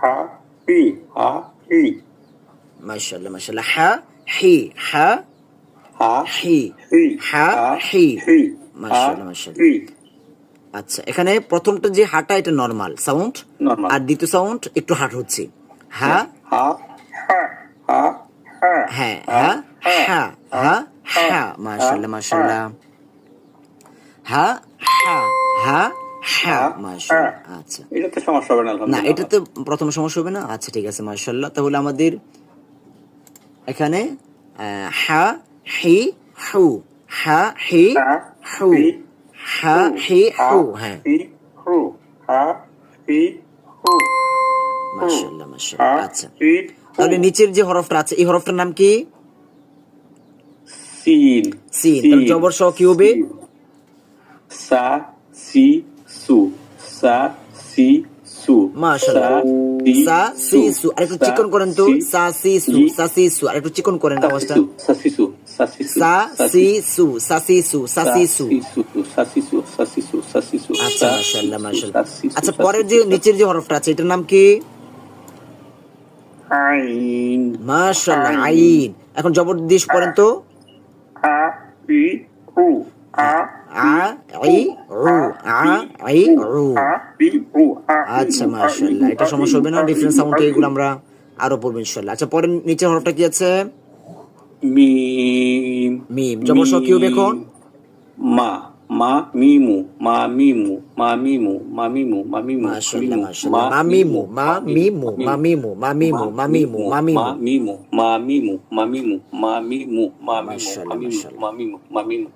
হা হি হা হি মাশাআল্লাহ মাশাআল্লাহ। হা হি হা হা হি হি হা হি মাশাআল্লাহ মাশাআল্লাহ। আচ্ছা, এখানে প্রথমটা যে হাটা এটা নরমাল সাউন্ড, নরমাল আর দ্বিতীয় সাউন্ড একটু হার্ড হচ্ছে। হা হা হা হা হা হ্যাঁ হা হা হা হা মাশাআল্লাহ মাশাআল্লাহ। হা হা হা হা মাশাআল্লাহ। আচ্ছা, এটা তো সমস্যা হবে না না আলহামদুলিল্লাহ। এটা তো প্রথম সমস্যা হবে না। আচ্ছা ঠিক আছে মাশাআল্লাহ। তাহলে আমাদের এখানে হা হি হু হা হি হু হা হি হু হ্যাঁ হি হু হা হি হু মাশাআল্লাহ মাশাআল্লাহ। আচ্ছা, হি তাহলে নিচের যে হরফটা আছে এই হরফটার নাম কি? সিন সিন। তাহলে জবর সহ কি হবে? সা সি সু সা সি সু মাশাআল্লাহ। সা সি সু। আর একটু চিকন করেন তো। সা সি সু সা সি সু। আর একটু চিকন করেন আওয়াজটা। সা সি সু সা সি সু সা সি সু সা সি সু সা সি সু। সা সি সু সা সি সু সা সি সু। আচ্ছা মাশাআল্লাহ মাশাআল্লাহ। আচ্ছা, পরের যে নিচের যে হরফটা আছে এটার নাম কি? আইন মাশাআল্লাহ আইন। এখন জবরদস্ত পড়েন তো। আ ই উ আ আ ই উ আ ই উ। আ ই উ আচ্ছা মাশাআল্লাহ, এটা সমস্যা হবে না। ডিফারেন্ট সাউন্ড এগুলো আমরা আরো পড়ব ইনশাআল্লাহ। আচ্ছা, পরের নিচের হরফটা কি আছে? মিম মিম। জবর সহ কি হবে এখন? মা মা মিমু মা মিমু মা মিমু মা মিমু মা মিমু মাশাআল্লাহ মাশাআল্লাহ। মা মিমু মা মিমু মা মিমু মা মিমু মা মিমু মা মিমু মা মিমু মা মিমু মা মিমু মা মিমু মা মিমু মা মাশাআল্লাহ মিমু মাশাআল্লাহ। মা মিমু মা মিমু